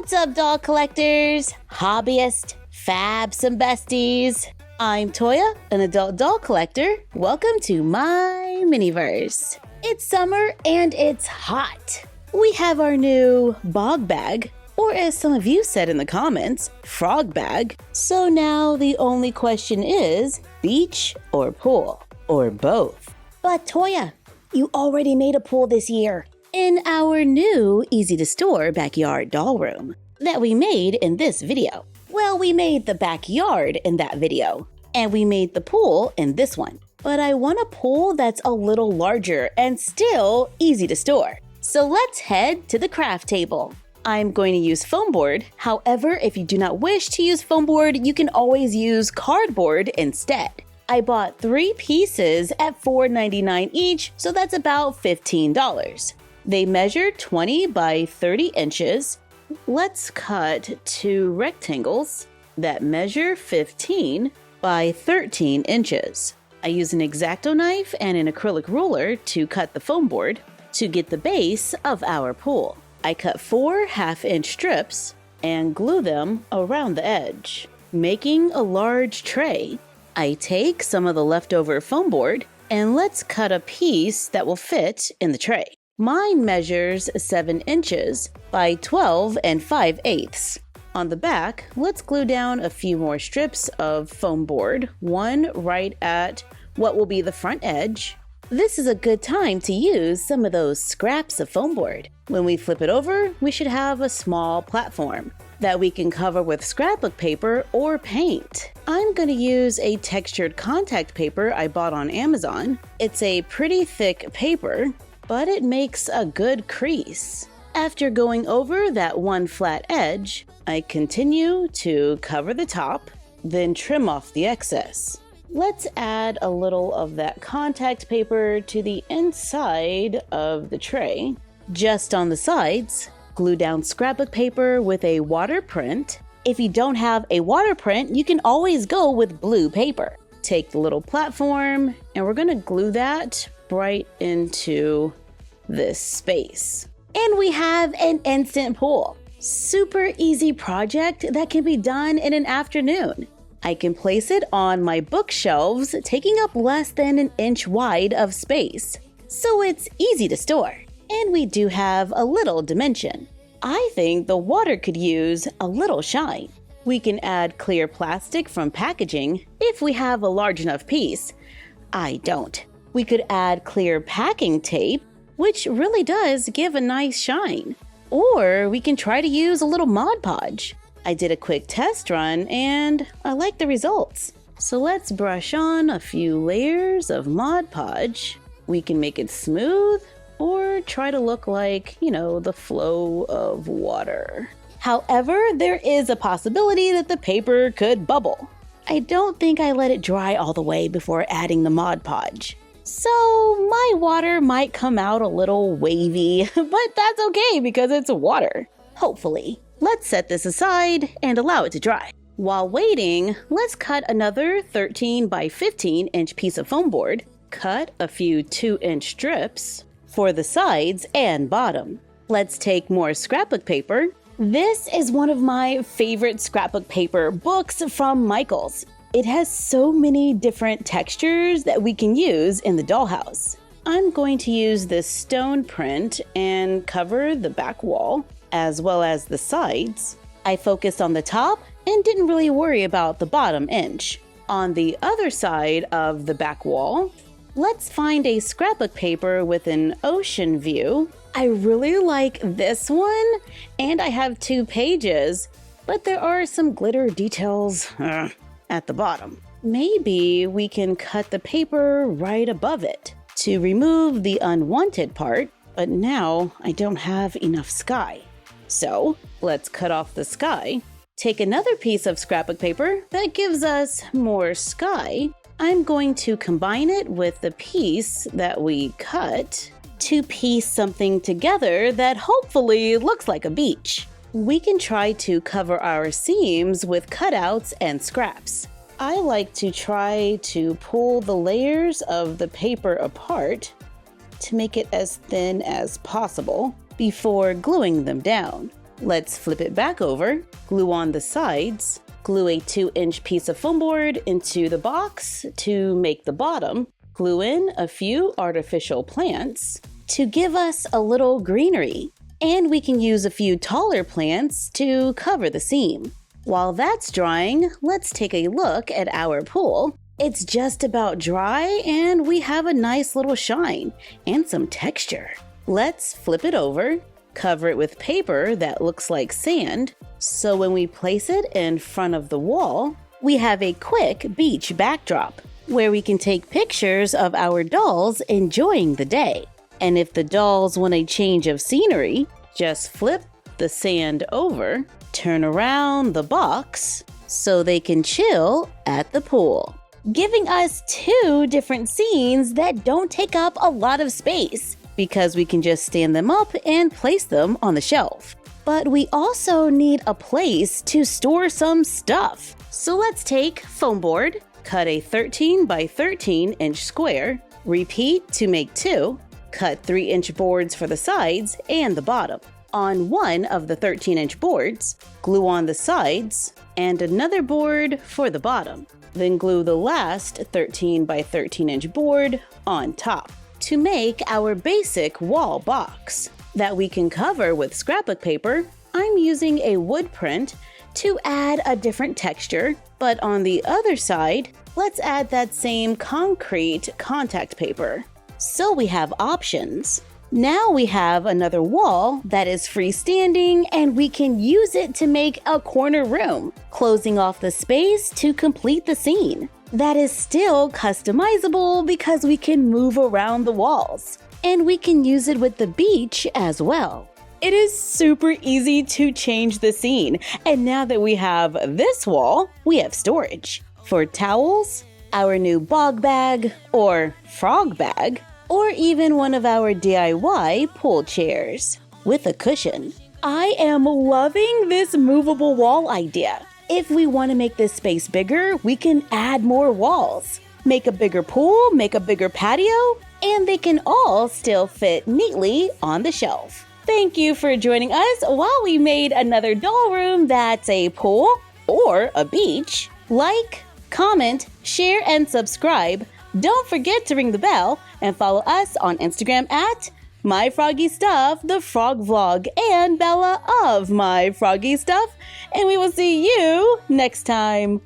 What's up, doll collectors, hobbyists, fabs, and besties? I'm Toya, an adult doll collector. Welcome to my miniverse. It's summer and it's hot. We have our new bog bag, or as some of you said in the comments, frog bag. So now the only question is beach or pool, or both. But Toya, you already made a pool this year in our new easy to store backyard doll room that we made in this video. Well, we made the backyard in that video, and we made the pool in this one. But I want a pool that's a little larger and still easy to store. So let's head to the craft table. I'm going to use foam board. However, if you do not wish to use foam board, you can always use cardboard instead. I bought 3 pieces at $4.99 each, so that's about $15. They measure 20 by 30 inches. Let's cut 2 rectangles that measure 15 by 13 inches. I use an X-Acto knife and an acrylic ruler to cut the foam board to get the base of our pool. I cut 4 half-inch strips and glue them around the edge, making a large tray. I take some of the leftover foam board and let's cut a piece that will fit in the tray. Mine measures 7 inches by 12 5/8. On the back, let's glue down a few more strips of foam board, one right at what will be the front edge. This is a good time to use some of those scraps of foam board. When we flip it over, we should have a small platform that we can cover with scrapbook paper or paint. I'm going to use a textured contact paper I bought on Amazon. It's a pretty thick paper, but it makes a good crease. After going over that one flat edge, I continue to cover the top, then trim off the excess. Let's add a little of that contact paper to the inside of the tray. Just on the sides, glue down scrapbook paper with a water print. If you don't have a water print, you can always go with blue paper. Take the little platform, and we're gonna glue that right into this space. And we have an instant pool. Super easy project that can be done in an afternoon. I can place it on my bookshelves, taking up less than an inch wide of space. So it's easy to store. And we do have a little dimension. I think the water could use a little shine. We can add clear plastic from packaging if we have a large enough piece. I don't. We could add clear packing tape, which really does give a nice shine. Or we can try to use a little Mod Podge. I did a quick test run and I like the results. So let's brush on a few layers of Mod Podge. We can make it smooth or try to look like, the flow of water. However, there is a possibility that the paper could bubble. I don't think I let it dry all the way before adding the Mod Podge. So my water might come out a little wavy, but that's okay because it's water. Hopefully. Let's set this aside and allow it to dry. While waiting, let's cut another 13 by 15 inch piece of foam board. Cut a few 2-inch strips for the sides and bottom. Let's take more scrapbook paper. This is one of my favorite scrapbook paper books from Michaels. It has so many different textures that we can use in the dollhouse. I'm going to use this stone print and cover the back wall as well as the sides. I focused on the top and didn't really worry about the bottom inch. On the other side of the back wall, let's find a scrapbook paper with an ocean view. I really like this one, and I have 2 pages, but there are some glitter details at the bottom. Maybe we can cut the paper right above it to remove the unwanted part, but now I don't have enough sky. So let's cut off the sky. Take another piece of scrapbook paper that gives us more sky. I'm going to combine it with the piece that we cut to piece something together that hopefully looks like a beach. We can try to cover our seams with cutouts and scraps. I like to try to pull the layers of the paper apart to make it as thin as possible before gluing them down. Let's flip it back over, glue on the sides, glue a 2-inch piece of foam board into the box to make the bottom, glue in a few artificial plants to give us a little greenery. And we can use a few taller plants to cover the seam. While that's drying, let's take a look at our pool. It's just about dry and we have a nice little shine and some texture. Let's flip it over, cover it with paper that looks like sand, so when we place it in front of the wall, we have a quick beach backdrop where we can take pictures of our dolls enjoying the day. And if the dolls want a change of scenery, just flip the sand over, turn around the box so they can chill at the pool, giving us 2 different scenes that don't take up a lot of space because we can just stand them up and place them on the shelf. But we also need a place to store some stuff. So let's take foam board, cut a 13 by 13 inch square, repeat to make 2, cut 3-inch boards for the sides and the bottom. On one of the 13-inch boards, glue on the sides and another board for the bottom. Then glue the last 13 by 13-inch board on top to make our basic wall box that we can cover with scrapbook paper. I'm using a wood print to add a different texture, but on the other side, let's add that same concrete contact paper. So we have options. Now we have another wall that is freestanding and we can use it to make a corner room, closing off the space to complete the scene. That is still customizable because we can move around the walls. And we can use it with the beach as well. It is super easy to change the scene. And now that we have this wall, we have storage for towels, our new bog bag or frog bag, or even one of our DIY pool chairs with a cushion. I am loving this movable wall idea. If we want to make this space bigger, we can add more walls, make a bigger pool, make a bigger patio, and they can all still fit neatly on the shelf. Thank you for joining us while we made another doll room that's a pool or a beach. Like, comment, share, and subscribe. Don't forget to ring the bell and follow us on Instagram at MyFroggyStuff, the frog vlog, and Bella of MyFroggyStuff. And we will see you next time.